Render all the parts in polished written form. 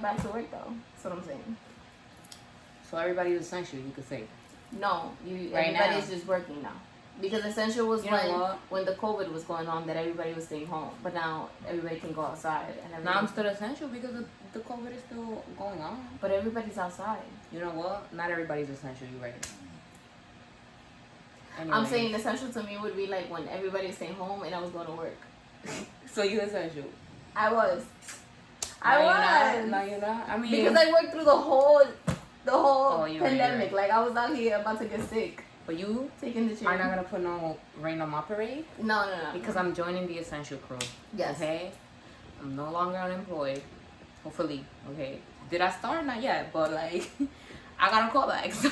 Back to work though. That's what I'm saying. So everybody's essential, you could say. No, everybody's just working now. Because essential was when the COVID was going on, that everybody was staying home. But now everybody can go outside. And now I'm still essential because the COVID is still going on. But everybody's outside. You know what? Not everybody's essential. You're right. Anyway. I'm saying essential to me would be like when everybody's staying home and I was going to work. So you essential? I was. No, you're not. I mean, because I worked through the whole pandemic. Like I was out here about to get sick. But you taking the chair. are not gonna put no rain on my parade? No. Because I'm joining the essential crew. Yes. Okay? I'm no longer unemployed. Hopefully. Okay. Did I start? Not yet, but like I got a call back. So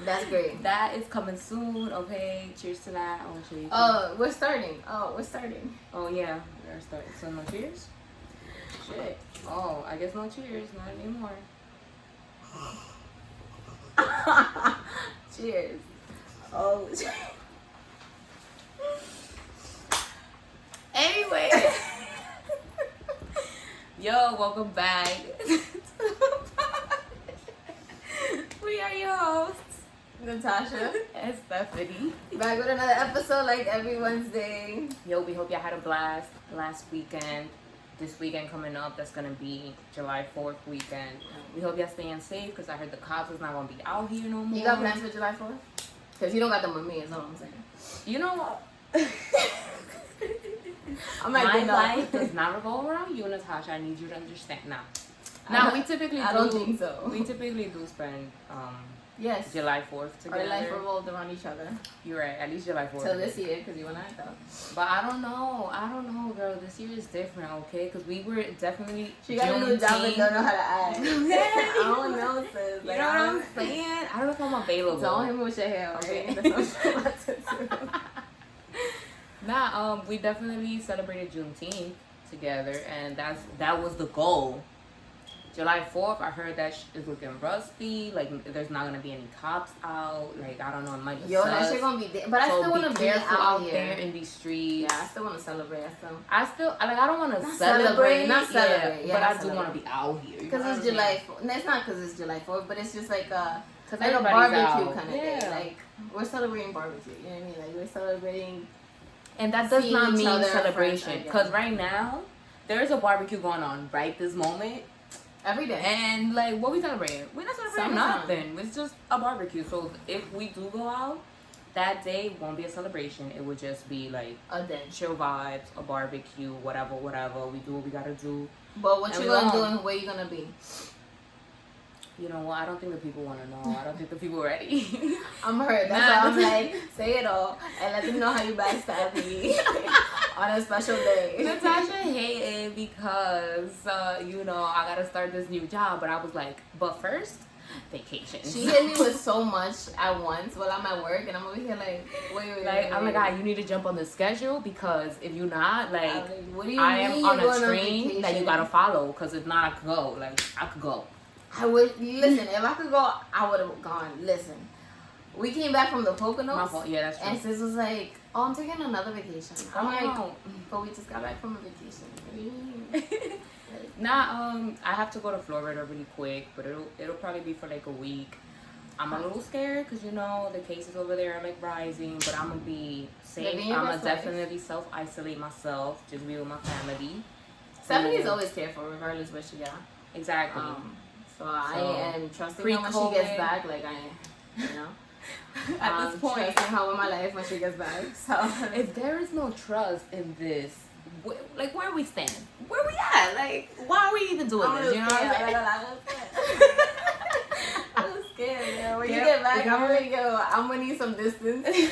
that's great. That is coming soon, okay? Cheers to that. I want you to we're starting. Oh yeah, we're starting. So no cheers? Shit. Oh, I guess no cheers, not anymore. Cheers. Oh. Anyway. Yo, welcome back. We are your hosts, Natasha and Stephany. Back with another episode like every Wednesday. Yo, we hope y'all had a blast last weekend. This weekend coming up, that's gonna be July 4th weekend. We hope y'all staying safe because I heard the cops is not gonna be out here no more. You got plans for July 4th? Because you don't got them with me, is all I'm saying. You know what? My life does not revolve around you, Natasha. I need you to understand now. Now we typically I don't think so. We typically do spend yes. July 4th together. Our life revolved around each other. You're right. At least July 4th. Till this year, because you and I thought. But I don't know, girl. This year is different, okay? Because we were definitely. She got a new job and don't know how to act. I don't know, sis. Like, you know what I'm saying? I don't know if I'm available. Don't hit me with your hair, okay? That's what I'm about to do. Nah, we definitely celebrated Juneteenth together, and that was the goal. July 4th, I heard that is looking rusty. Like, there's not gonna be any cops out. Like, I don't know, it might be that shit gonna be there. But so I still wanna be out here there in these streets. Yeah, I still wanna celebrate. I don't wanna celebrate. Not celebrate. Yeah, but I do wanna be out here. Because it's July 4th. No, it's not because it's July 4th, but it's just like a barbecue out. kind of day. Like, we're celebrating barbecue. You know what I mean? Like, we're celebrating. And that does not mean celebration. Because right now, there's a barbecue going on right this moment. Every day. And like, what we celebrating? We're not celebrating nothing. It's just a barbecue. So if we do go out, that day won't be a celebration. It would just be like a day. Chill vibes, a barbecue, whatever. We do what we gotta do. But what you gonna do and where you gonna be? You know what? I don't think the people want to know. I don't think the people are ready. I'm hurt. That's why I'm like, say it all and let them know how you backstab me on a special day. Natasha hated because, I got to start this new job. But I was like, but first, vacation. She hit me with so much at once while I'm at work. And I'm over here like, wait. I'm like, God, you need to jump on the schedule because if you're not, like, what do you I am on a train on that you got to follow. Because if not, I could go. Like, I could go. I would listen. If I could go, I would have gone. Listen, we came back from the Poconos. My fault. Yeah, that's true. And sis was like, "Oh, I'm taking another vacation." I'm like, "But we just got back from a vacation." I have to go to Florida really quick, but it'll probably be for like a week. I'm a little scared because the cases over there are like rising, but I'm gonna be safe. I'm gonna definitely self-isolate myself, just be with my family. Stephany's always careful, regardless where she got. Exactly. So I am trusting her when she gets back. Like at this point, trusting her with my life when she gets back. So if there is no trust in this, like where are we standing? Where we at? Like why are we even doing this? You know what I'm saying? I'm scared. Yeah. When you get back, I'm gonna need some distance.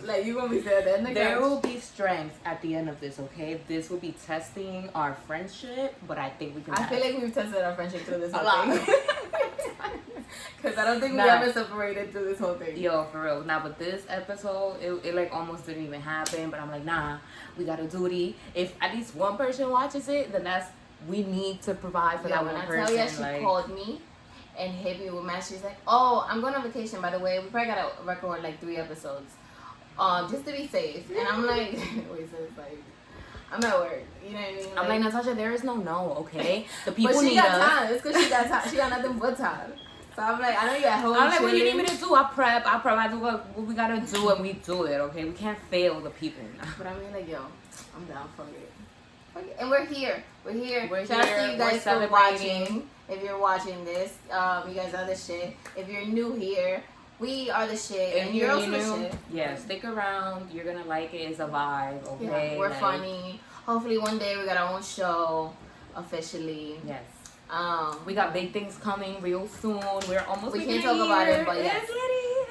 Like, you gonna be there. There will be strength at the end of this, okay? This will be testing our friendship, but I think we can. I feel like we've tested our friendship through this whole thing. Because I don't think we ever separated through this whole thing. Yo, for real. Nah, but this episode, it like almost didn't even happen. But I'm like, nah, we got a duty. If at least one person watches it, then we need to provide for that one person. When I tell you, she called me and hit me with messages. She's like, oh, I'm going on vacation, by the way. We probably got to record like 3 episodes. Just to be safe. And I'm like, wait, so it's like, I'm at work. You know what I mean? I'm like, Natasha, there is no, okay? The people but she need got us. time. It's because she got time. She got nothing but time. So I'm like, I know you're at home. I'm like, what do you need me to do? I prep. I do what we gotta do, and we do it, okay? We can't fail the people now. But I mean, like, yo, I'm down for it. And we're here. We're Shout out here. to you guys for Celebrating. watching. If you're watching this, you guys are the shit. If you're new here, we are the shit. If and you're also new, the shit. Yeah, stick around. You're gonna like it. It's a vibe, okay? Yeah, we're funny. Hopefully one day we got our own show officially. Yes. We We got big things coming real soon. We're almost. We can't talk about it, but yes.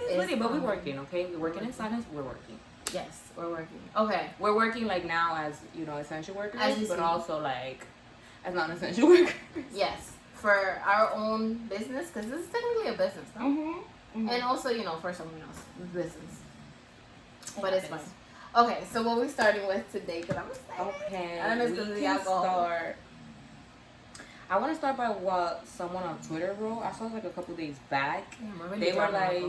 It's litty, but we're working, okay? We're working in silence. We're working. Yes, we're working. Okay. We're working like now as, you know, essential workers, but see. also like as non-essential workers. Yes, for our own business, because this is technically a business, no? Mm-hmm. And also, you know, for someone else's business. But Yeah, it's fine. Okay, so what we're starting with today, because I'm excited. Okay. I don't know if it's because of the alcohol. I want to start by what someone on Twitter wrote. I saw it like a couple days back. Yeah, They were like,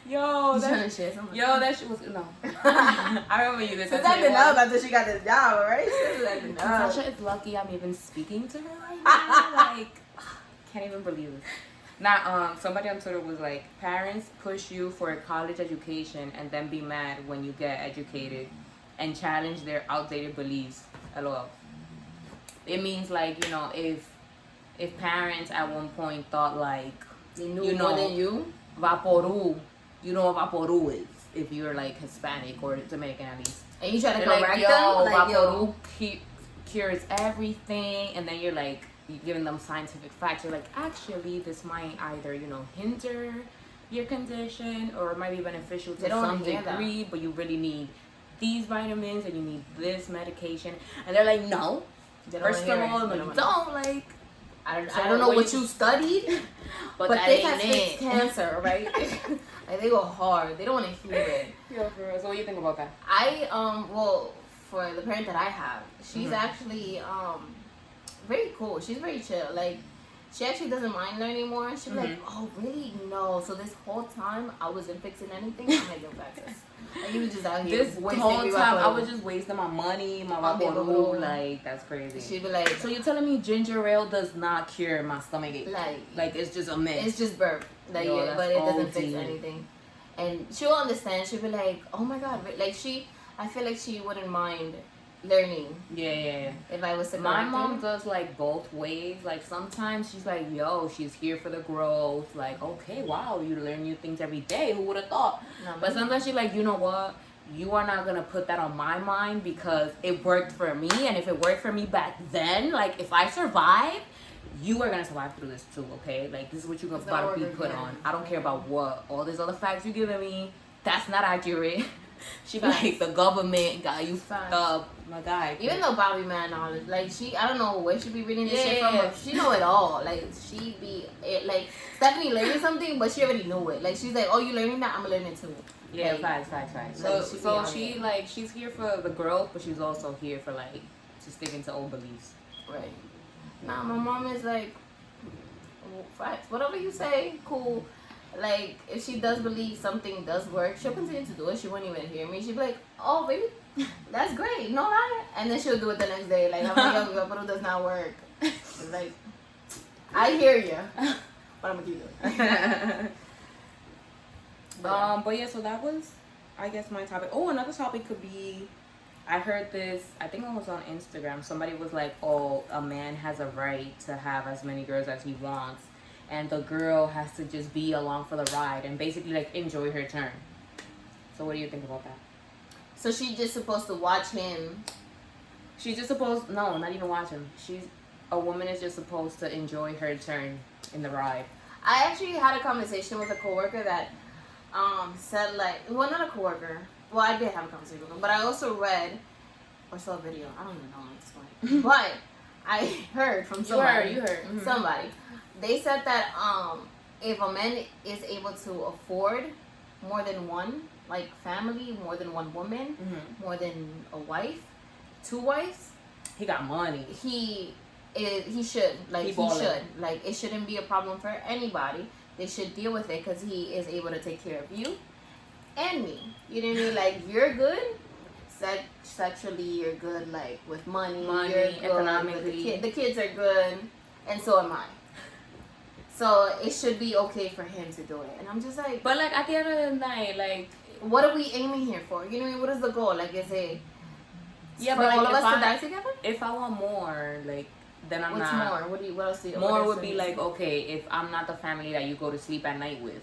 yo, that shit was no. I remember you this. Since I've been out after she got this job, right? Natasha is lucky I'm even speaking to her right now. Like, can't even believe this. Now, somebody on Twitter was like, parents push you for a college education and then be mad when you get educated and challenge their outdated beliefs. LOL. It means like, you know, if parents at one point thought like, they knew more than you. Vaporu, you know what Vaporu is if you're like Hispanic or Dominican at least. And you try to correct like, them, like, Vaporu cures everything, and then you're like giving them scientific facts. You're like, actually, this might either, you know, hinder your condition or it might be beneficial to some degree, but you really need these vitamins and you need this medication. And they're like, no. First of all, no, don't like. I don't know what you studied, but they can fix cancer, right? Like, they go hard. They don't want to hear it. Yeah, for real. So what do you think about that? Well, for the parent that I have, she's actually very cool. She's very chill. Like, she actually doesn't mind learning more. She's like, oh, really? No. So this whole time I wasn't fixing anything. I'm making practice. Like, you was just out here. This whole time I was just wasting my money, my vaporu. Like, that's crazy. She'd be like, so you're telling me ginger ale does not cure my stomach ache? Like it's just a myth. It's just burp. Like, yeah, but it doesn't fix anything. And she'll understand. She'll be like, oh my god. Like, I feel like she wouldn't mind learning. Yeah. If I was to my mom does like both ways. Like sometimes she's like, yo, she's here for the growth. Like, okay, wow, you learn new things every day. Who would have thought? But sometimes she's like, you know what? You are not gonna put that on my mind because it worked for me. And if it worked for me back then, like if I survive, you are gonna survive through this too, okay? Like this is what you're about to be put on. I don't care about what all these other facts you're giving me. That's not accurate. She be like, the government got you fucked up. My guy. Even though Bobby man knowledge, like I don't know where she be reading this shit from, but she know it all. Like she be like Stephany learning something, but she already knew it. Like she's like, oh, you learning that? I'm gonna learn it too. Yeah, like, facts. So she like she's here for the growth, but she's also here for like to stick into old beliefs. Right. Nah, my mom is like, facts. Whatever you say, cool. Like, if she does believe something does work, she'll continue to do it. She won't even hear me. She'll be like, oh, baby, that's great. No lie. And then she'll do it the next day. Like, I'm like, yo, but it does not work. It's like, I hear you, but I'm going to keep doing it. But yeah, so that was, I guess, my topic. Oh, another topic could be, I heard this, I think it was on Instagram. Somebody was like, oh, a man has a right to have as many girls as he wants. And the girl has to just be along for the ride and basically like enjoy her turn. So what do you think about that? So she's just supposed to watch him. She's just supposed, no, not even watch him. A woman is just supposed to enjoy her turn in the ride. I actually had a conversation with a coworker that said like, well, not a coworker. Well, I did have a conversation with him, but I also read or saw a video. I don't even know at this point. But I heard from somebody. You heard. Mm-hmm. Somebody. They said that if a man is able to afford more than one, like family, more than one woman, more than a wife, 2 wives, he got money. He should. Like, he should. Like, it shouldn't be a problem for anybody. They should deal with it because he is able to take care of you and me. You know what I mean? Like, you're good. sexually, you're good, like, with money, Money, you're good economically. the kids are good, and so am I. So it should be okay for him to do it. And I'm just like, but like at the end of the night, like, what are we aiming here for? You know what I mean? What is the goal? Like, is it yeah, for but like, all of if us to die together? If I want more, like, then I'm What's not. more? What else do you? More would be like, okay, if I'm not the family that you go to sleep at night with,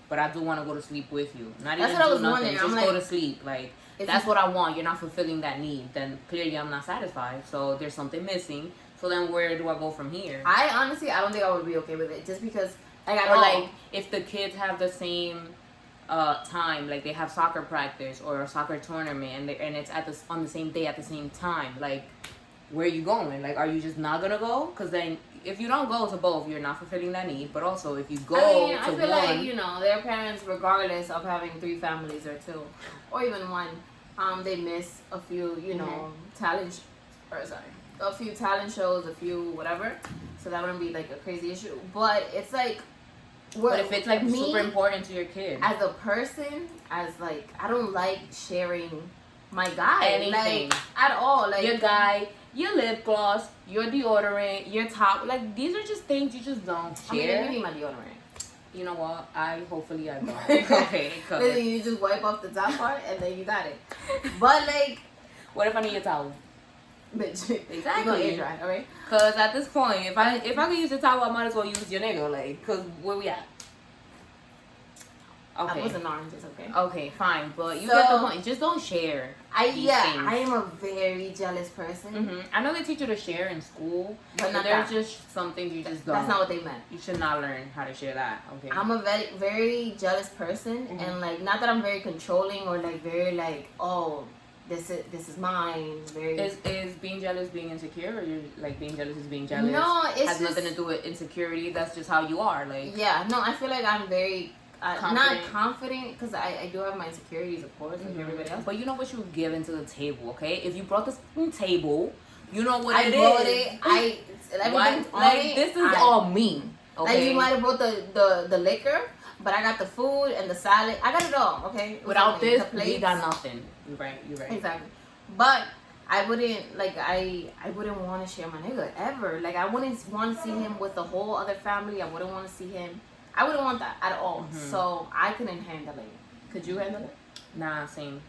but I do want to go to sleep with you. Not That's even what I do was nothing, wondering. just I'm go like, to sleep. Like, that's what I want. You're not fulfilling that need. Then clearly I'm not satisfied. So there's something missing. So then where do I go from here? I honestly, I don't think I would be okay with it, just because, like, I Or don't like, if the kids have the same time, like they have soccer practice or a soccer tournament, and it's on the same day at the same time, like, where are you going? Like, are you just not gonna go? Because then if you don't go to both, you're not fulfilling that need. But also, if you go I to feel one, like, you know, their parents, regardless of having 3 families or 2 or even 1, they miss a few, you know, a few talent shows, a few whatever. So that wouldn't be like a crazy issue. But it's like, but if it's like super important to your kid, as a person, as like, I don't like sharing my guy, anything, like, at all, like your guy, your lip gloss, your deodorant, your top, like, these are just things you just don't share. I mean, I need my deodorant. You know what? Hopefully I don't. Okay, then you just wipe off the top part and then you got it. But like, what if I need a towel? Bitch, exactly. You gonna air dry, alright? Cause at this point, if I can use the towel, I might as well use your nigga, like, cause where we at? Okay. That wasn't oranges, okay? Okay, fine, but you get the point. Just don't share. I am a very jealous person. Mm-hmm. I know they teach you to share in school, but there's just some things you just don't. That's not what they meant. You should not learn how to share that. Okay. I'm a very, very jealous person, and like, not that I'm very controlling or like very like, oh, this is mine. Very. Is being jealous being insecure, or you're like being jealous is being jealous? No, it has nothing to do with insecurity. That's just how you are. Like. Yeah. No, I feel like I'm very. Not confident, because I do have my insecurities, of course, like everybody else. But you know what you give into the table, okay? If you brought this table, you know what I it brought is. Everything's like this is all me. Okay. Like, you might have brought the liquor, but I got the food and the salad. I got it all. Okay. Without this, we got nothing. You're right. Exactly. But I wouldn't wouldn't want to share my nigga ever. Like, I wouldn't want to see him with the whole other family. I wouldn't want to see him. I wouldn't want that at all. Mm-hmm. So I couldn't handle it. Could you handle it? Nah, same.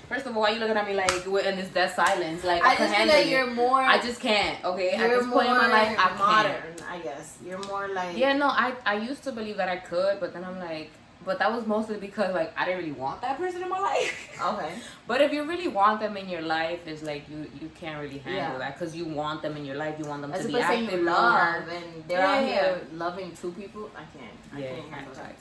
First of all, why you looking at me like we're in this death silence? Like, I just feel like you're more. I just can't. Okay, you're at this point in my life, I modern. Can't. I guess you're more like. Yeah, no, I used to believe that I could, but then I'm like, but that was mostly because like I didn't really want that person in my life. Okay. But if you really want them in your life, it's like you can't really handle that because you want them in your life. You want them to be active. You love, and they're out here loving 2 people. I can't. I can't handle that.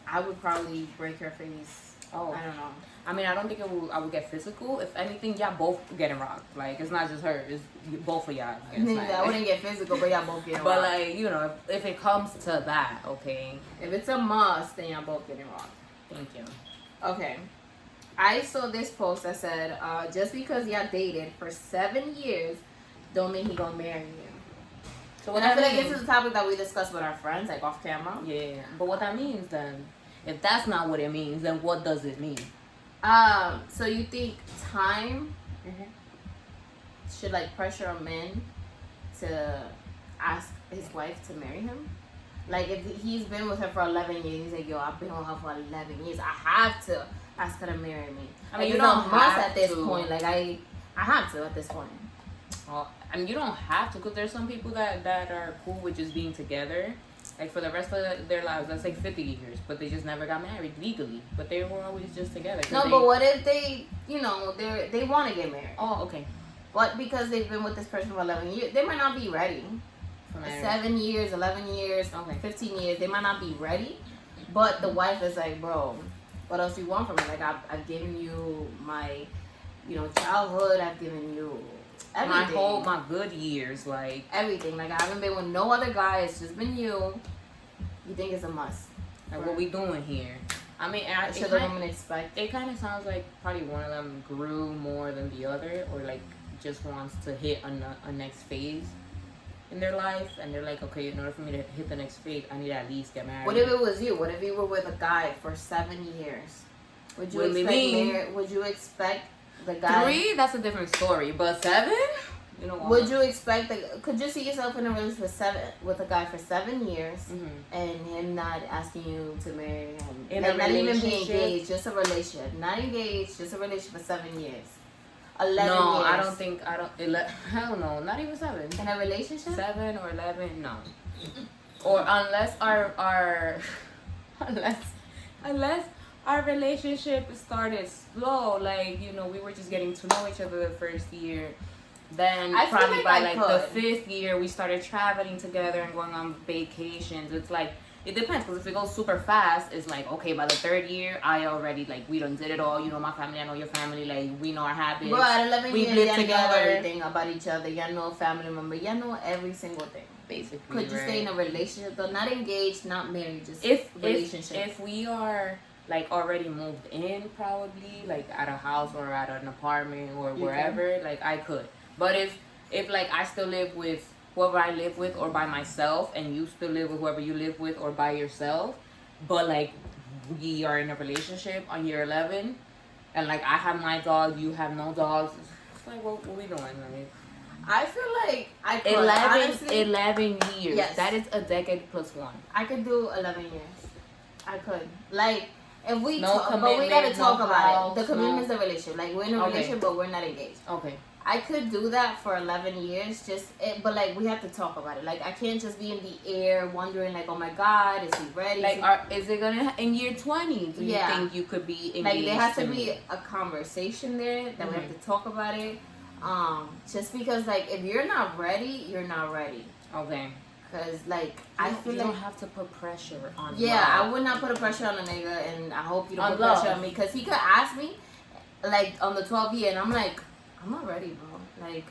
I would probably break her face. Oh, I don't know. I mean, I don't think I would get physical. If anything, y'all both getting rocked. Like, it's not just her. It's both of y'all getting smacked. I wouldn't get physical, but y'all both getting rocked. But, like, you know, if it comes to that, okay. If it's a must, then y'all both getting rocked. Thank you. Okay. I saw this post that said, just because y'all dated for 7 years, don't mean he gonna marry you. So what I feel like this is a topic that we discuss with our friends, like off camera. Yeah. But what that means then, if that's not what it means, then what does it mean? So you think time should like pressure a man to ask his wife to marry him? Like, if he's been with her for 11 years, he's like, yo, I've been with her for 11 years. I have to ask her to marry me. I mean, you don't must at this point. Like, I have to at this point. Well, I mean, you don't have to, because there's some people that are cool with just being together. Like, for the rest of their lives, that's like 50 years, but they just never got married legally. But they were always just together. No, but what if they, you know, they want to get married? Oh, okay. But because they've been with this person for 11 years, they might not be ready. 7 years, 11 years, 15 years, they might not be ready. But the wife is like, bro, what else do you want from me? Like, I've given you my, you know, childhood. I've given you everything. My good years, like everything. Like, I haven't been with no other guy. It's just been you. You think it's a must? Like, what we doing here? I mean, should the woman expect? It kind of sounds like probably one of them grew more than the other, or like just wants to hit a next phase in their life, and they're like, okay, in order for me to hit the next phase, I need to at least get married. What if it was you? What if you were with a guy for 7 years? Would you expect would you expect the guy 3? That's a different story. But 7? You know. Would you expect could you see yourself in a relationship with a guy for 7 years and him not asking you to marry him? Like not even being engaged, just a relationship. Not engaged, just a relationship for 7 years. 11 years. I don't think hell no, not even 7. In a relationship? 7 or 11, no. Or unless our unless our relationship started slow, like, you know, we were just getting to know each other the first year. Then probably by like the 5th year, we started traveling together and going on vacations. It's like, it depends, because if it goes super fast, it's like, okay, by the 3rd year, I already, like, we done did it all. You know my family, I know your family, like, we know our habits. Bro, at 11 we years, live y'all together. know everything about each other. Y'all know a family member. Y'all know every single thing. Basically, could you stay in a relationship, though? Not engaged, not married, just relationship. If we are, like, already moved in, probably, like, at a house or at an apartment or wherever, like, I could. But if like I still live with whoever I live with or by myself, and you still live with whoever you live with or by yourself, but like we are in a relationship on year 11, and like I have my dog, you have no dogs, it's like what we doing? Like, I feel like I could 11 years. Yes. That is a decade plus 1. I could do 11 years. I could. Like, if we but we gotta talk about it. The commitment's a relationship. Like, we're in a relationship, but we're not engaged. Okay. I could do that for 11 years, but like we have to talk about it. Like, I can't just be in the air wondering, like, oh my God, is he ready? Like, is it gonna in year 20? Do you think you could be engaged? Like, there has to be a conversation there that we have to talk about it. Just because, like, if you're not ready, you're not ready. Okay. Cause like I feel you like don't have to put pressure on. I would not put a pressure on a nigga, and I hope you don't put pressure on me, cause he could ask me, like, on the 12th year, and I'm like, I'm not ready, bro. Like,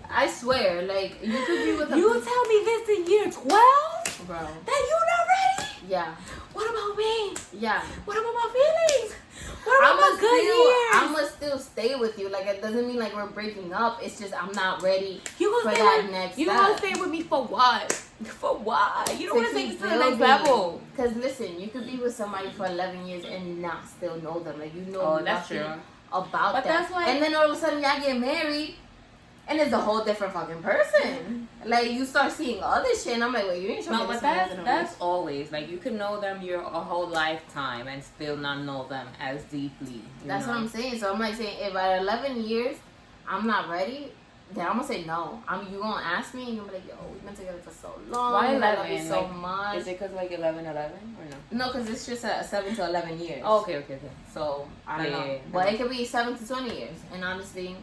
I swear, like, you could be with a... You tell me this in year 12? Bro. That you not ready? Yeah. What about me? Yeah. What about my feelings? What about my good years? I'ma still stay with you. Like, it doesn't mean, like, we're breaking up. It's just I'm not ready for that next step. You gonna stay with me for what? For what? You don't want to take it to the next level. Because, listen, you could be with somebody for 11 years and not still know them. Like, you know that's true. About but that. That's why. And then all of a sudden y'all get married and it's a whole different fucking person. Like, you start seeing other shit and I'm like, wait, you ain't showing me. No, but that's always, like, you can know them your a whole lifetime and still not know them as deeply. That's what I'm saying. So I'm like saying, if at 11 years I'm not ready, then I'm gonna say no. You gonna ask me and you're gonna be like, yo, we've been together for so long. Why 11? I love you so much. Is it because like 11 or no? No, because it's just 7 to 11 years. Oh, okay. So I don't know. Yeah. But it could be 7 to 20 years. And honestly,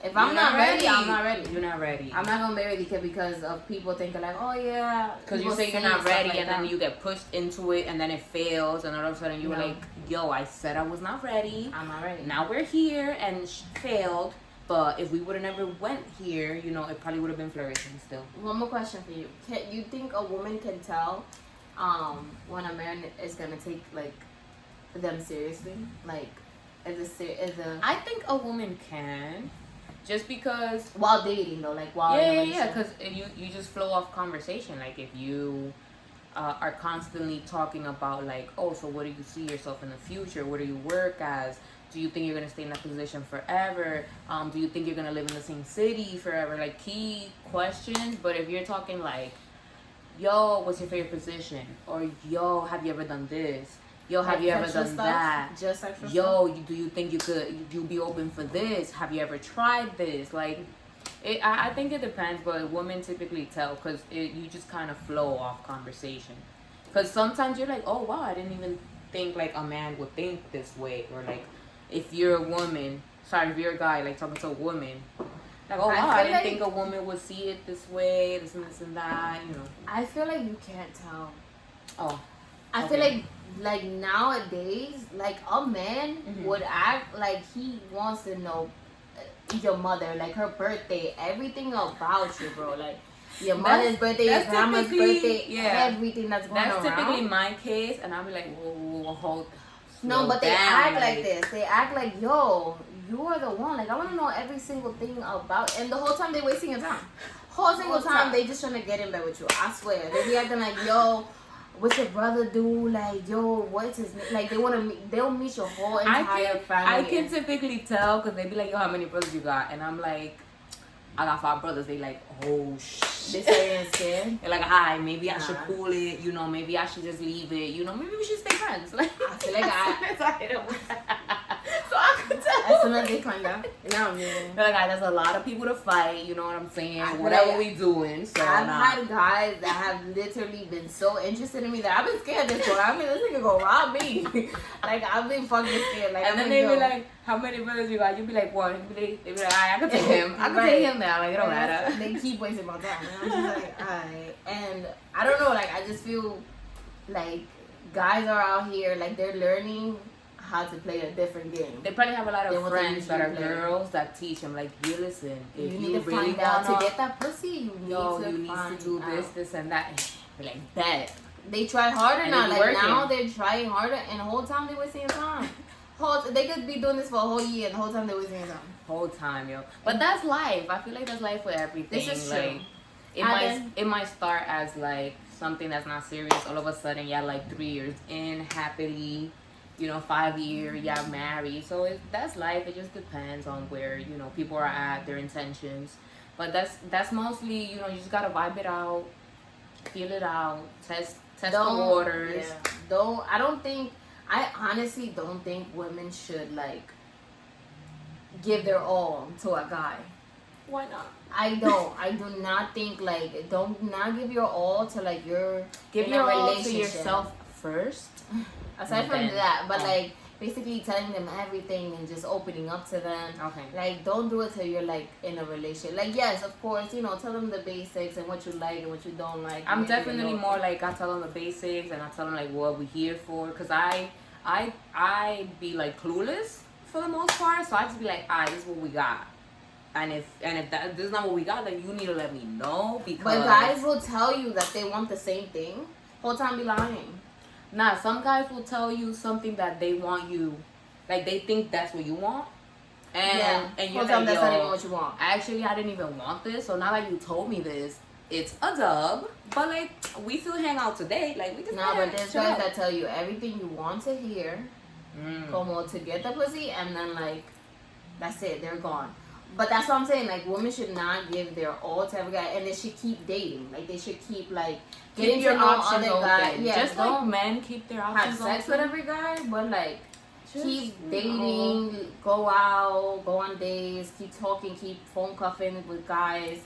if I'm not ready, I'm not ready. You're not ready. I'm not gonna marry because of people thinking like, oh yeah. Because you say you're not ready, and then you get pushed into it, and then it fails, and all of a sudden you were like, yo, I said I was not ready. I'm not ready. Now we're here and failed. But if we would have never went here, you know, it probably would have been flourishing still. One more question for you. Can you think a woman can tell when a man is gonna take like them seriously? Like, I think a woman can, just because while dating though, like while because you just flow off conversation. Like if you are constantly talking about like, oh, so what do you see yourself in the future? What do you work as? Do you think you're gonna stay in that position forever? Do you think you're gonna live in the same city forever? Like key questions. But if you're talking like, yo, what's your favorite position? Or yo, have you ever done this? Yo, have you ever done that? Just sexual yo, do you think you be open for this? Have you ever tried this? Like, I think it depends, but women typically tell because you just kind of flow off conversation. Because sometimes you're like, oh wow, I didn't even think like a man would think this way, or like. If you're a woman, if you're a guy, like talking to a woman, like, oh wow, I didn't think a woman would see it this way, this and that, you know. I feel like you can't tell. Oh. I feel like nowadays, like a man would act like he wants to know your mother, like her birthday, everything about you, bro. Like your mother's birthday, your grandma's birthday, everything that's going around. That's typically my case, and I'll be like, whoa, hold. No, but they act like this. They act like, yo, you are the one. Like, I want to know every single thing about. And the whole time they wasting your time. Whole single time they just trying to get in bed with you. I swear. They be acting like, yo, what's your brother do? Like, yo, what's his name? Like, they'll meet your whole entire family. I can typically tell because they be like, yo, how many brothers you got? And I'm like, I got 5 brothers. They like, oh shit. They say they're scared. They're like, hi, maybe I should cool it. You know, maybe I should just leave it. You know, maybe we should stay friends. Like, I feel like so I could tell. As soon as they find out, now I'm mean. They're like, there's a lot of people to fight. You know what I'm saying? Whatever we doing. So I've had guys that have literally been so interested in me that I've been scared this one. I mean, this nigga gonna rob me. Like, I've been fucking scared. Like, and then they be like, how many brothers you got? You be like, 1. They be like, alright, I can take him. I can take him now. Like, it don't matter. They keep wasting my time. And I'm just like, alright. And I don't know, like, I just feel like guys are out here, like, they're learning how to play a different game. They probably have a lot of friends that are girls that teach them, like, you listen, if you need to really find out to get that pussy, you need to do this, and that. Like that. They try harder and now. Like working. now they're trying harder, and the whole time they wasting your time. They could be doing this for a whole year, and the whole time they wasting your time. Whole time, yo. But that's life. I feel like that's life with everything. This is true. Like, it might start as like something that's not serious. All of a sudden, yeah, like 3 years in, happily, 5 years, yeah, married. So that's life. It just depends on where people are at, their intentions. But that's mostly you just gotta vibe it out, feel it out, test the waters. Yeah. I honestly don't think women should like give their all to a guy. Why not? I do not think like don't not give your all to like give your all to yourself first. Aside from that, but like basically telling them everything and just opening up to them. Okay. Like don't do it till you're like in a relationship. Like yes, of course, tell them the basics and what you like and what you don't like. I'm definitely more like I tell them the basics and I tell them like what we're here for, cause I be like clueless for the most part, so I just be like, this is what we got. And if this is not what we got, then you need to let me know, because but guys will tell you that they want the same thing. Whole time be lying. Nah, some guys will tell you something that they want you, like they think that's what you want, and you're like, that's not even what you want. Actually, I didn't even want this, so now that you told me this, it's a dub. But like we still hang out today, like we can. No, but there's guys that tell you everything you want to hear, como to get the pussy, and then like that's it, they're gone. But that's what I'm saying. Like, women should not give their all to every guy, and they should keep dating. Like, they should keep like getting your to know options other guys. Yeah, just like men keep their options have sex open. with every guy, but like keep dating, go out, go on dates, keep talking, keep phone cuffing with guys.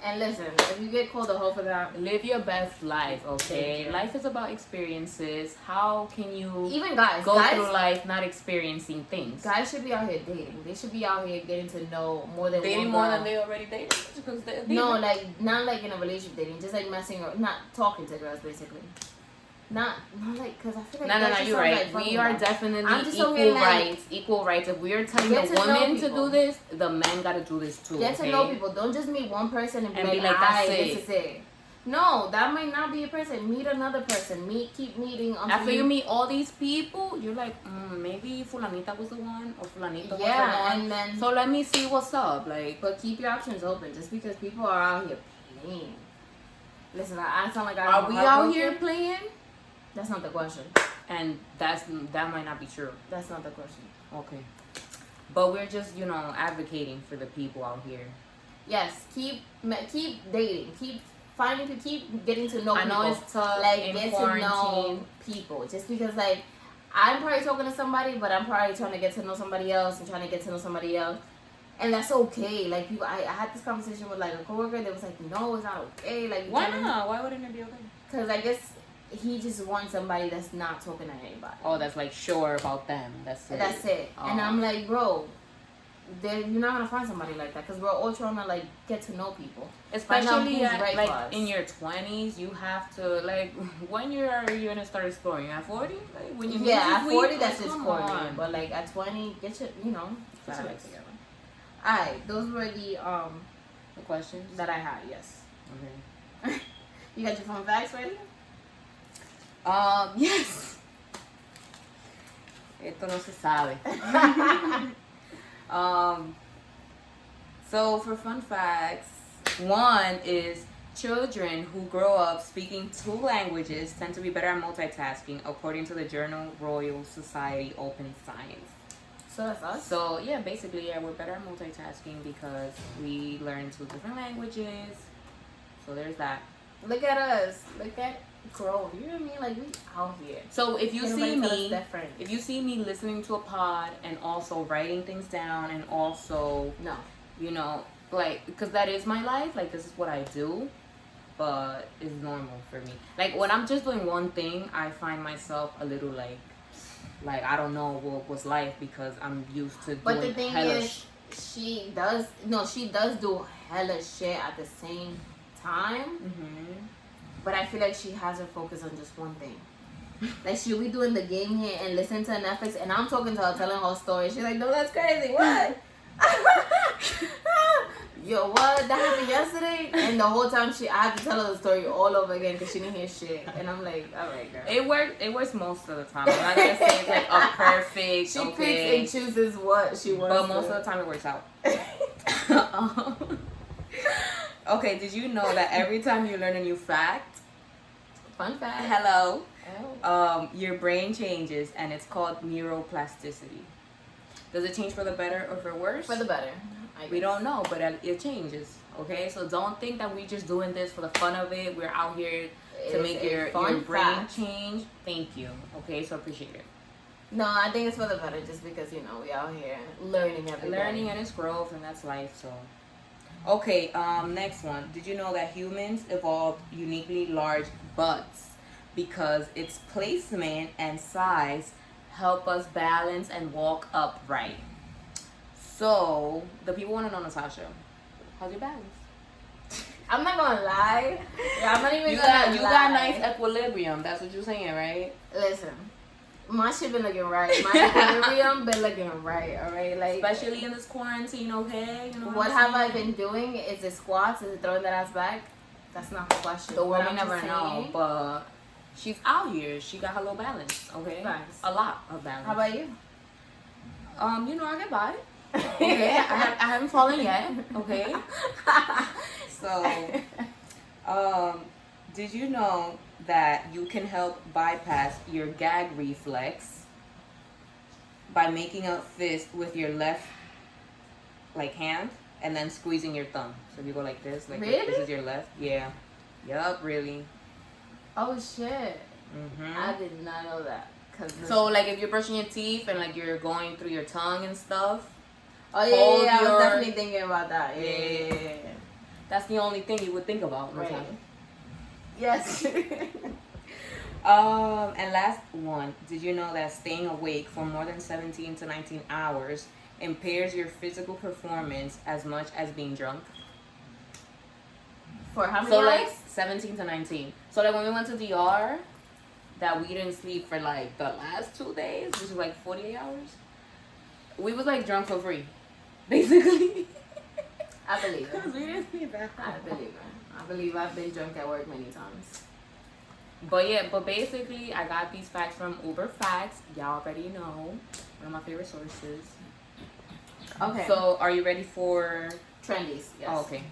And listen, if you get called a hoe for that, live your best life, okay? Life is about experiences. How can you even guys go through life not experiencing things? Guys should be out here dating. They should be out here getting to know more than dating one more than they already dated. No, like not like in a relationship dating, just like messing or not talking to girls basically. Not like because I feel like no, you're right. Like we are definitely equal rights. If we are telling the women to do this, the men gotta do this too. Get to know people. Don't just meet one person and be like that's it. This is it. No, that might not be a person. Meet another person. Keep meeting. After you meet all these people, you're like, maybe Fulanita was the one or Fulanita was the one. And then so let me see what's up. Like, but keep your options open. Just because people are out here playing. Listen, I sound like are we out here playing? That's not the question. And that might not be true. That's not the question. Okay. But we're just, advocating for the people out here. Yes, keep dating. Keep finding people. Keep getting to know people. I know it's tough. Like, get to know people. Just because, like, I'm probably talking to somebody, but I'm probably trying to get to know somebody else and trying to get to know somebody else. And that's okay. Like, people, I had this conversation with, like, a coworker that was like, no, it's not okay. Like, why not? Why wouldn't it be okay? Because I guess he just wants somebody that's not talking to anybody. Oh, that's like sure about them. That's it. Oh. And I'm like, bro, you're not gonna find somebody like that because we're all trying to like get to know people. Especially like in your 20s, you have to like when you're gonna start exploring at 40. Like when you at 40, that's just corny. But like at 20, get your get your life together. Alright, those were the questions that I had. Yes. Okay. You got your fun facts ready? Yes. Esto no se sabe. So for fun facts, one is Children who grow up speaking 2 languages tend to be better at multitasking, according to the journal Royal Society Open Science. So that's us? So, yeah, basically, yeah, we're better at multitasking because we learn 2 different languages. So, there's that. Look at us. Look at growth. You know what I mean? Like, we out here. So, if you Everybody see me listening to a pod and also writing things down and also, No. you know, like, because that is my life. Like, this is what I do. But it's normal for me. Like, when I'm just doing one thing, I find myself a little, like I don't know what's life because I'm used to But doing the thing hella is, she does do hella shit at the same time. But I feel like she has her focus on just one thing. Like, she'll be doing the game here and listen to Netflix, and I'm talking to her, telling her story. She's like, no, that's crazy. What? Yo, what? That happened yesterday? And the whole time I had to tell her the story all over again because she didn't hear shit. And I'm like, all right, girl. It works most of the time. I'm not going to say it's like a perfect, She picks and chooses what she wants. But most of the time it works out. Okay, did you know that every time you learn a new fact, fun fact, hello, your brain changes and it's called neuroplasticity. Does it change for the better or for worse? For the better. We don't know, but it changes. Okay, so don't think that we just doing this for the fun of it. We're out here to make your brain change. Thank you. Okay, so appreciate it. No, I think it's for the better, just because we out here learning every day. Learning and it's growth, and that's life. So, okay, next one. Did you know that humans evolved uniquely large butts because its placement and size help us balance and walk upright? So, the people want to know, Natasha, how's your balance? I'm not gonna lie. Yeah, I'm not even You gonna lie. You got nice equilibrium. That's what you're saying, right? Listen, my shit been looking right. My equilibrium been looking right, alright? Like, especially in this quarantine, okay? You know what have I been doing? Is it squats? Is it throwing that ass back? That's not the question. The woman never know, but she's out here. She got her little balance, okay? Thanks. A lot of balance. How about you? I get by. Okay, I haven't fallen yet. Okay. So, did you know that you can help bypass your gag reflex by making a fist with your left, hand, and then squeezing your thumb? So if you go like this, really? This is your left. Yeah. Yup. Really. Oh shit. I did not know that. So if you're brushing your teeth and you're going through your tongue and stuff. Oh yeah, I was definitely thinking about that. Yeah. That's the only thing you would think about. Right. Yes. And last one. Did you know that staying awake for more than 17 to 19 hours impairs your physical performance as much as being drunk? For how many hours? 17 to 19. So when we went to DR, that we didn't sleep for the last 2 days, which is 48 hours. We was drunk for free, basically. I believe it. We didn't sleep at all. I believe it. I believe I've been drunk at work many times. But basically, I got these facts from Uber Facts. Y'all already know. One of my favorite sources. Okay. So, are you ready for trendies? Yes. Oh, okay.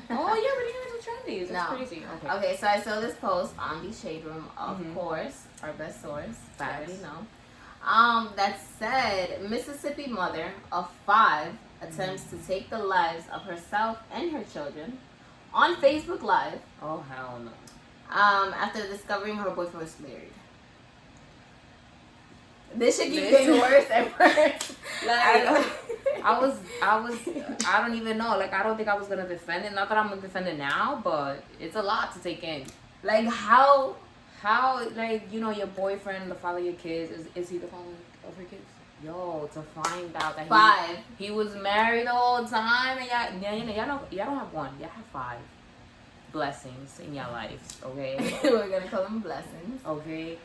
Oh, yeah, we're gonna do trendies. That's crazy. Okay. Okay, so I saw this post on the Shade Room, of course, our best source. Facts. You already know. That said, Mississippi mother of 5 attempts to take the lives of herself and her children on Facebook Live. Oh, hell no. After discovering her boyfriend was married. This shit keeps getting worse and worse. I don't even know. I don't think I was gonna defend it. Not that I'm gonna defend it now, but it's a lot to take in. How, your boyfriend, the father of your kids, is he the father of your kids? Yo, to find out that 5. He was married the whole time, and y'all don't have one, y'all have 5 blessings in your lives, okay? We're gonna call them blessings. Okay.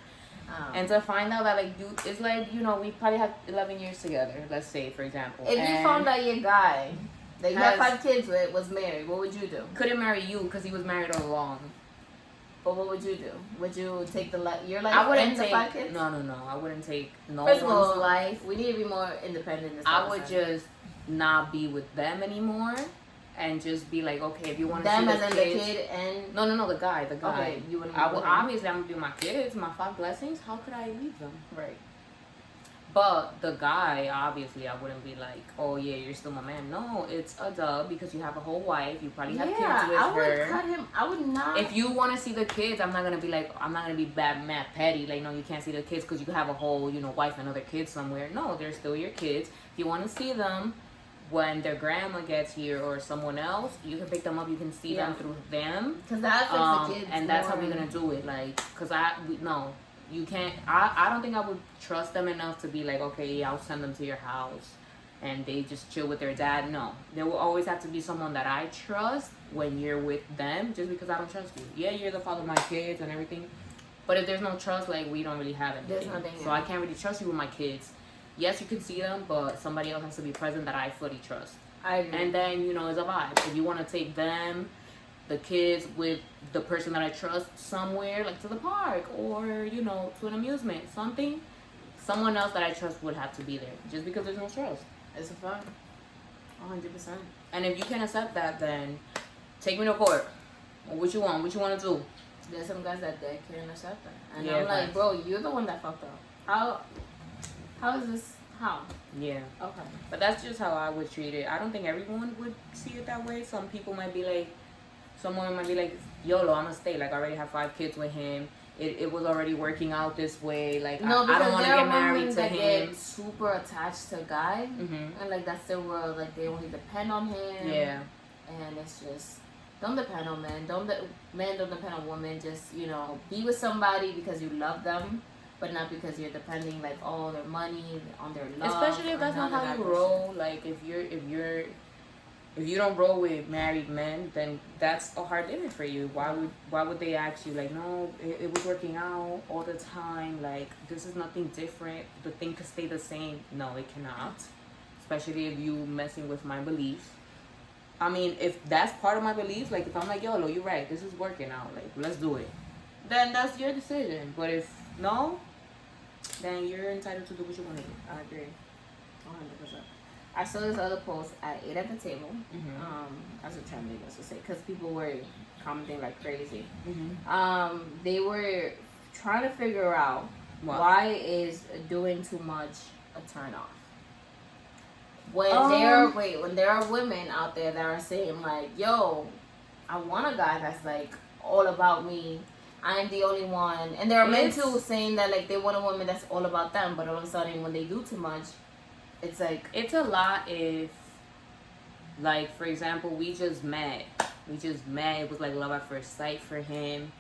And to find out that it's we probably have 11 years together, let's say, for example. If you found out your guy that you had 5 kids with was married, what would you do? Couldn't marry you because he was married all along. But what would you do? Would you take your life? I wouldn't take 5 kids? No. I wouldn't take no First of one's all, life. We need to be more independent. I would just not be with them anymore, and just be like, okay, if you want to them see as the in kids, the kid and no, the guy. okay, you wouldn't. I will obviously I'm gonna be my kids, my 5 blessings. How could I leave them? Right. But the guy, obviously, I wouldn't be like, oh yeah, you're still my man. No, it's a dub because you have a whole wife. You probably have kids with I would her. cut him. I would not. If you want to see the kids, I'm not gonna be like, I'm not gonna be bad, mad, petty. Like, no, you can't see the kids because you have a whole, wife and other kids somewhere. No, they're still your kids. If you want to see them when their grandma gets here or someone else, you can pick them up. You can see them through them. Because that affects the kids. And that's how we're gonna do it. Like, cause no. You can't. I don't think I would trust them enough to be like, okay, I'll send them to your house, and they just chill with their dad. No, there will always have to be someone that I trust when you're with them. Just because I don't trust you. Yeah, you're the father of my kids and everything, but if there's no trust, like we don't really have anything. There's nothing. So I can't really trust you with my kids. Yes, you can see them, but somebody else has to be present that I fully trust. I agree. And then it's a vibe. If you want to take them, the kids with the person that I trust somewhere, like to the park or, to an amusement, something, someone else that I trust would have to be there just because there's no trust. It's a fact. 100%. And if you can't accept that, then take me to court. What you want? What you want to do? There's some guys that they can't accept that. And Yeah, I'm like, bro, you're the one that fucked up. How is this? How? Yeah. Okay. But that's just how I would treat it. I don't think everyone would see it that way. Some people might be like, someone might be like, YOLO, I'm gonna stay. Like, I already have 5 kids with him. It was already working out this way. Like, no, I don't want to get married to that him. Get super attached to a guy, and like that's their world. Like they only depend on him. Yeah. And it's just don't depend on men. Men don't depend on women. Just be with somebody because you love them, but not because you're depending like all their money on their love. Especially if that's not how you roll. Like if you don't roll with married men, then that's a hard limit for you. Why would they ask you like, no, it was working out all the time. Like this is nothing different. The thing could stay the same. No, it cannot. Especially if you messing with my beliefs. I mean, if that's part of my beliefs, like if I'm like, YOLO, you're right, this is working out. Like let's do it. Then that's your decision. But if no, then you're entitled to do what you want to do. I agree, 100%. I saw this other post. I ate at the table. As a term they used to say, because people were commenting like crazy. They were trying to figure out why is doing too much a turn off. When there are women out there that are saying like, yo, I want a guy that's like all about me. I'm the only one. And there are men too saying that like they want a woman that's all about them, but all of a sudden when they do too much, it's like it's a lot. If like for example we just met, it was like love at first sight for him.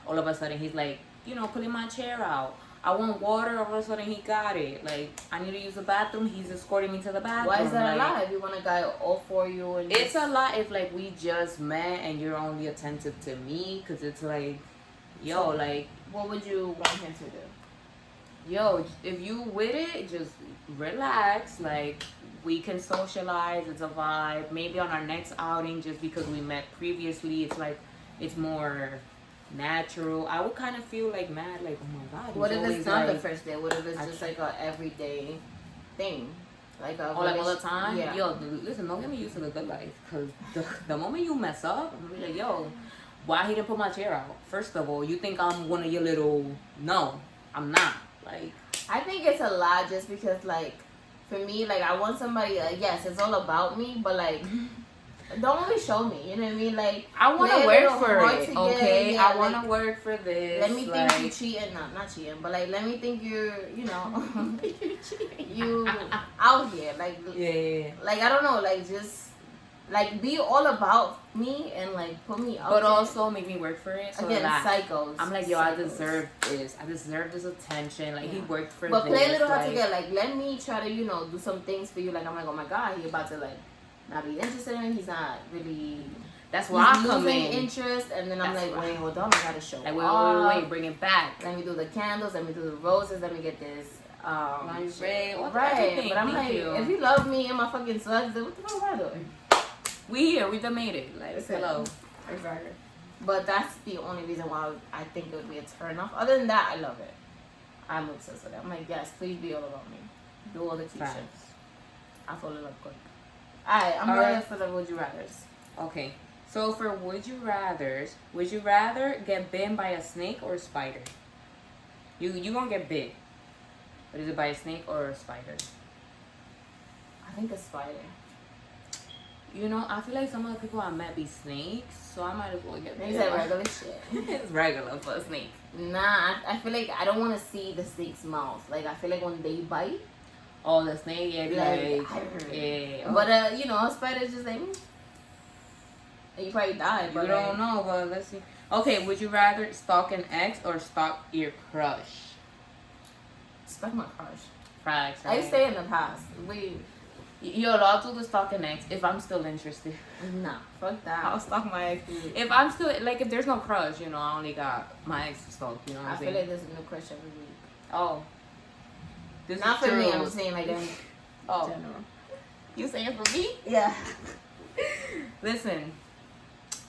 All of a sudden he's like, pulling my chair out. I want water. All of a sudden he got it. Like I need to use the bathroom, he's escorting me to the bathroom. Why is that like, a lot? If you want a guy all for you, and it's a lot if like we just met and you're only attentive to me, because it's like, yo, like what would you want him to do? Yo, if you with it, just relax. Like we can socialize. It's a vibe. Maybe on our next outing, just because we met previously, it's like it's more natural. I would kind of feel like mad, like oh my god. What if it's not the first day? What if it's just like a everyday thing, like all the time? Yeah. Yo, listen, don't get me used to the good life, cause the moment you mess up, I'm gonna be like, yo, why he didn't put my chair out? First of all, you think I'm one of your little? No, I'm not. Like I think it's a lot just because like for me like I want somebody yes it's all about me but like don't only show me, you know what I mean? Like I want to work for it, together, okay? yeah, I want to work for this. Let me think you cheating, not cheating, but like let me think you're you out here like like I don't know, like just like be all about me and like put me out but there. Also make me work for it. So again, that psychos. I'm like, yo, I deserve this. I deserve this attention. Like he worked for but this. But play a little hard like, together. Like let me try to do some things for you. Like I'm like, oh my god, he about to like not be interested in. He's not really. That's why I come losing in. interest, and then I'm like, wait, hold on, I gotta show. Like wait, bring it back. Let me do the candles. Let me do the roses. Let me get this. Lingerie, right? But I'm like, if you love me and my fucking sucks, then what the fuck am I doing? We here. We done made it. Like hello. Exactly. But that's the only reason why I think it would be a turn off. Other than that, I love it. I'm obsessed with it. I'm like, yes, please be all about me. Do all the cute shit. I fall in love quick. Alright, I'm ready for the would you rathers. Okay. So for would you rather get bitten by a snake or a spider? You gonna get bit. But is it by a snake or a spider? I think a spider. You know, I feel like some of the people I met be snakes, so I might as well get bit. They said regular shit. It's regular for a snake. Nah, I feel like I don't want to see the snake's mouth. Like, I feel like when they bite, Oh, the snake, yeah, like, yeah. But you know, a spider's just like, and you probably die. You But don't know, but let's see. Okay, would you rather stalk an ex or stalk your crush? Stalk my crush. Facts, I right? stay in the past. Wait, You're allowed to stalk an ex if I'm still interested. nah, fuck that. I'll stalk my ex. If I'm still, like, if there's no crush, you know, I only got my ex to stalk, you know what I I'm feel saying? like there's a new crush every week. Oh. This Not is for me. true. I'm just saying like in Oh. general. You saying for me? Yeah. Listen,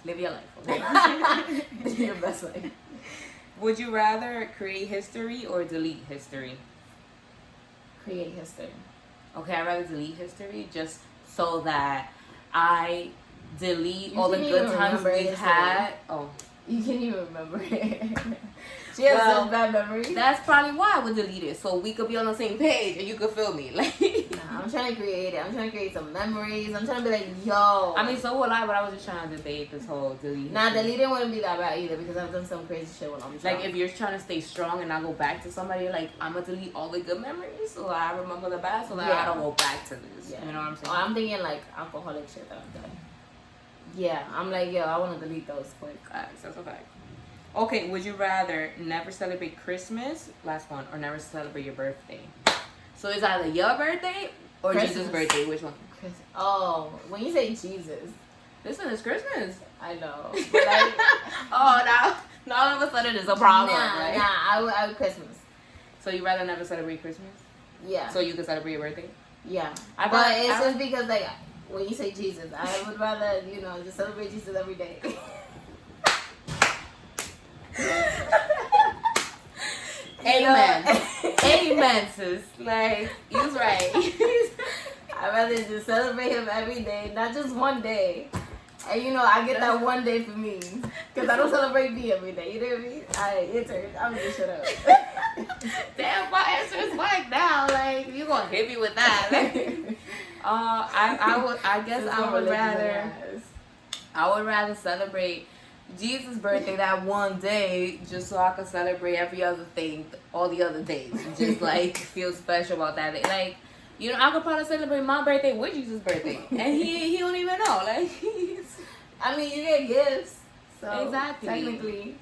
live your life, okay? Live your best life. Would you rather create history or delete history? Create history. Okay, I'd rather delete history just so that I delete You all the can't good even times remember we've history. had. Oh. You can't even remember it. She has Well, such bad memory. That's probably why I would delete it, so we could be on the same page and you could feel me. Like, Nah, I'm trying to create it. I'm trying to create some memories. I'm trying to be like, yo. I mean, so will I, but I was just trying to debate this whole delete. Nah, history. deleting wouldn't be that bad either because I've done some crazy shit when I'm drunk. Like, if you're trying to stay strong and not go back to somebody, like, I'm gonna delete all the good memories so I remember the bad so that I don't go back to this. Yeah. You know what I'm saying? Oh, I'm thinking like alcoholic shit that I've done. Yeah, I'm like, yo, I want to delete those quick. Facts, that's a fact. Okay, would you rather never celebrate Christmas, last one, or never celebrate your birthday? So it's either your birthday or Christmas. Jesus' birthday. Which one? Oh, when you say Jesus, Listen, it's Christmas. I know. But like, Oh, now all of a sudden it's a problem, nah, right? I would Christmas. So you rather never celebrate Christmas? Yeah. So you can celebrate your birthday? Yeah. I But bet- it's I- just because like when you say Jesus, I would rather, you know, just celebrate Jesus every day. Amen. Amen, sis. Like, you're right. I'd rather just celebrate him every day, not just one day. And you know, I get that one day for me. Because I don't celebrate me every day. You know what I mean? Alright, your turn. I'm just shut up. Damn, my answer is like now. Like, you gonna hit me with that. Like, I guess I would rather celebrate Jesus' birthday that one day just so I could celebrate every other thing all the other days. Just like feel special about that day. Like, you know, I could probably celebrate my birthday with Jesus' birthday. And he don't even know. Like, I mean, you get gifts. So Exactly. technically,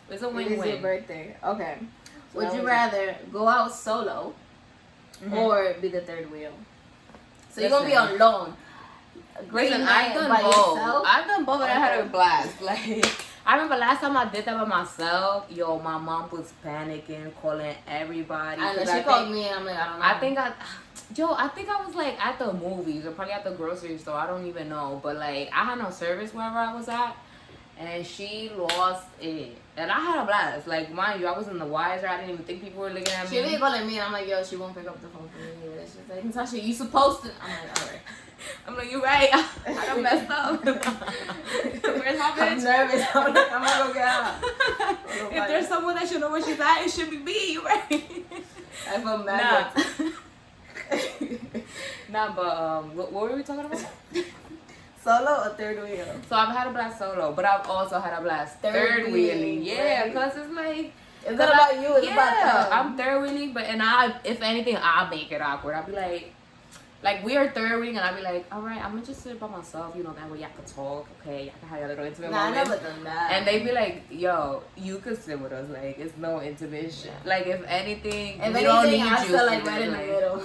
it's a it is win-win. your birthday. Okay. So Would that you was rather go out solo Mhm. or be the third wheel? So you're going to be Listen. alone. A great Listen, night I've done by both. yourself. I've done both and I had a Okay. blast. Like, I remember last time I did that by myself, yo, my mom was panicking, calling everybody. I know, 'cause she called me and I'm like, I don't know. I think I was like at the movies or probably at the grocery store. I don't even know. But like, I had no service wherever I was at. And she lost it. And I had a blast. Like, mind you, I was in the wiser. I didn't even think people were looking at me. She be calling me and I'm like, yo, she won't pick up the phone for me. And she's like, Natasha, you supposed to. I'm like, alright. I'm like, you're right. I done messed up. Where's my bitch? I'm nervous. I'm like, I'm not gonna get out. If there's someone that should know where she's at, it should be me. You're right. I feel mad. Nah, but what were we talking about? Solo or third wheel? So I've had a blast solo, but I've also had a blast Third third wheeling, wheeling. Yeah, right? because it's like It's not about you, it's about yeah, them. I'm third wheeling, but if anything, I'll make it awkward. I'll be like we are third wheeling, and I'll be like, all right, I'm gonna just sit by myself. You know, that way y'all can talk. Okay, y'all can have your little intimate Nah, I moments. never done that. And they be like, yo, you could sit with us. Like, it's no intimation. Like, if anything, if we don't anything, need I you. still like right in the middle.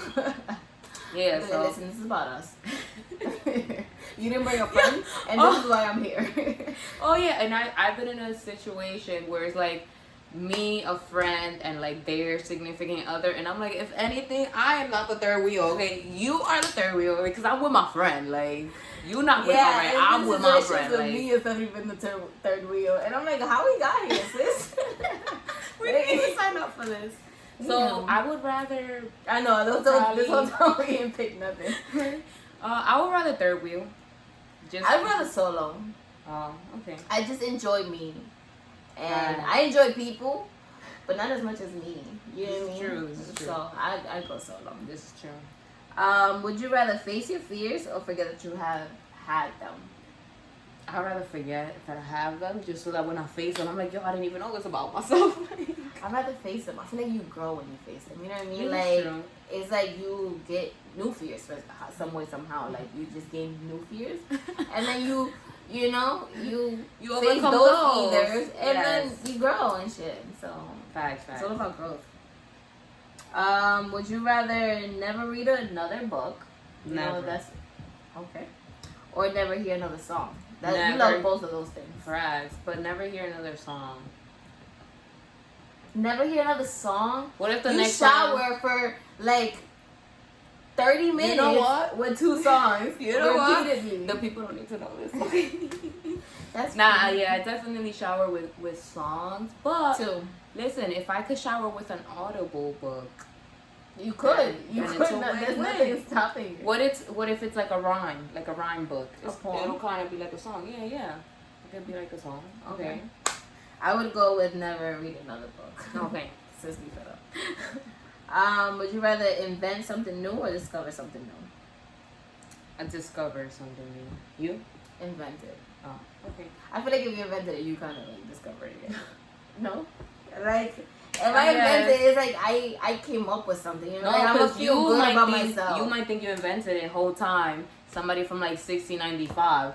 Yeah, Like, so. listen, this is about us. You didn't bring a friend, and this is why I'm here. Oh, yeah, and I've been in a situation where it's like me, a friend, and like their significant other. And I'm like, if anything, I am not the third wheel, okay? You are the third wheel because I'm with my friend. Like, you're not with my friend. I'm with my friend. With Like, me, it's not even the third wheel. And I'm like, how we got here, sis? we didn't even sign up for this. So Yeah. I would rather. I know, this whole time we didn't pick nothing. I would rather third wheel. I'd rather solo. Oh, okay. I just enjoy me. And I enjoy people, but not as much as me. You know what I mean? True. This is true. So I go solo. This is true. Would you rather face your fears or forget that you have had them? I'd rather forget that I have them, just so that when I face them, I'm like, yo, I didn't even know this about myself. I'd rather face them. I feel like you grow when you face them. You know what I mean? That's Like, true. it's like you get new fears for some way, somehow. Like, you just gain new fears. And then you face overcome those fears. And Yes. then you grow and shit. So, Facts. it's all about growth. Would you rather never read another book? You know, Never. that's okay. Or never hear another song. You Never. love both of those things. Facts, but never hear another song. Never hear another song. What if the You next song? shower for like 30 minutes You know what? with 2 songs. You know what? repeatedly. The people don't need to know this. That's Nah, crazy. yeah, I definitely shower with songs, but 2. listen, if I could shower with an Audible book, You could. You And could. it's a There's win-win. nothing stopping you. what if it's like a rhyme book? A poem? It'll kind of be like a song. Yeah. It could be like a song. Okay. I would go with never read another book. Okay. Since we fed up. Would you rather invent something new or discover something new? I discovered something new. You? Invent it. Oh, okay. I feel like if you invented it, you kind of like discovered it. No? Like, if I I guess. invented it, it's like I came up with something. You know? No, Like, I'm gonna because feel you good might about think myself. you might think you invented it whole time. Somebody from like 1695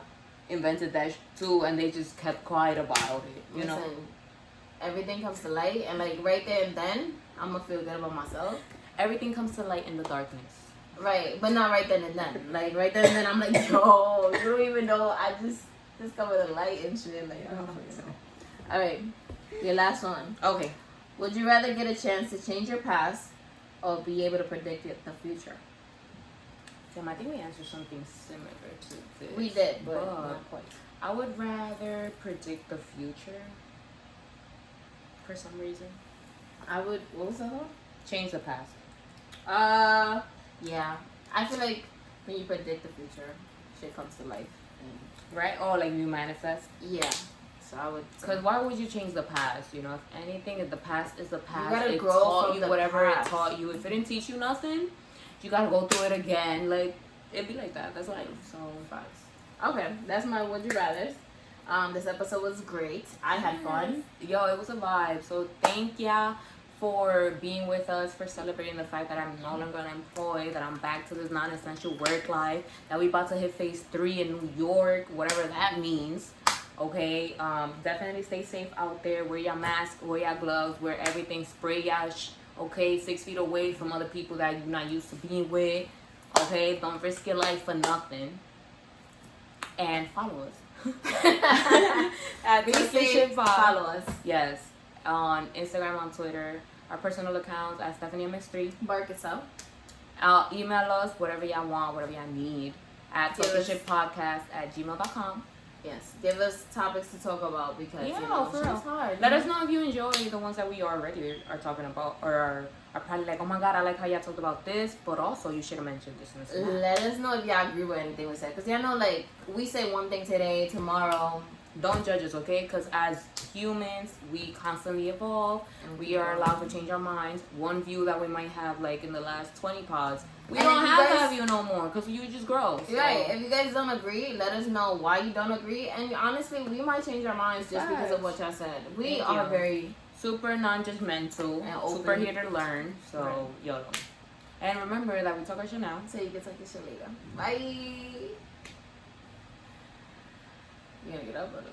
invented that too, and they just kept quiet about it. You know. Listen, everything comes to light, and like right there and then, I'm gonna feel good about myself. Everything comes to light in the darkness. Right, but not right then and then. Like right then and then, I'm like, yo, you don't even know. I just discovered the light and shit. Like, I don't fucking know. All right, your last one. Okay. Would you rather get a chance to change your past or be able to predict the future? Damn, I think we answered something similar to this. We did, but not quite. I would rather predict the future. For some reason. What was that one? Change the past. Yeah. I feel like when you predict the future, shit comes to life. Right? Or like you manifest. Yeah. So I would. Because why would you change the past? You know, if anything, if the past is the past, gotta it grow taught from you the whatever past. it taught you. If it didn't teach you nothing, you gotta go through it again. Like, it'd be like that. That's life. So, Facts. Okay, that's my would you rather. This episode was great. I had fun. Yo, it was a vibe. So thank ya for being with us, for celebrating the fact that I'm no longer unemployed, that I'm back to this non-essential work life, that we about to hit phase 3 in New York, whatever that means. Okay, definitely stay safe out there. Wear your mask, wear your gloves, wear everything. Spray your okay, 6 feet away from other people that you're not used to being with. Okay, don't risk your life for nothing. And follow us. At Be Turkish safe. Hip Hop. Follow us. Yes, on Instagram, on Twitter, our personal accounts at Stephany MX3. Bark it out. Email us whatever y'all want, whatever y'all need at Give us- turkishhippodcast@gmail.com. Yes. Give us topics to talk about because Yeah, you know, for shit's real. hard. Let us know if you enjoy the ones that we already are talking about, or are probably like, oh my god, I like how y'all talked about this, but also you should have mentioned this and this. And that. Let us know if y'all agree with anything we said. Because y'all know, like, we say one thing today, tomorrow. Don't judge us, okay? Because as humans, we constantly evolve, and we are allowed to change our minds. One view that we might have, like, in the last 20 pods, we And don't if you have guys- that view no more, because you just grow. So. Right. If you guys don't agree, let us know why you don't agree. And honestly, we might change our minds just because of what y'all said. We Thank are you. very... Super non-judgmental, And open. super here to learn, so, Right. YOLO. And remember that we talk our shit now. So you can take your shit later. Bye. You gonna get up, brother?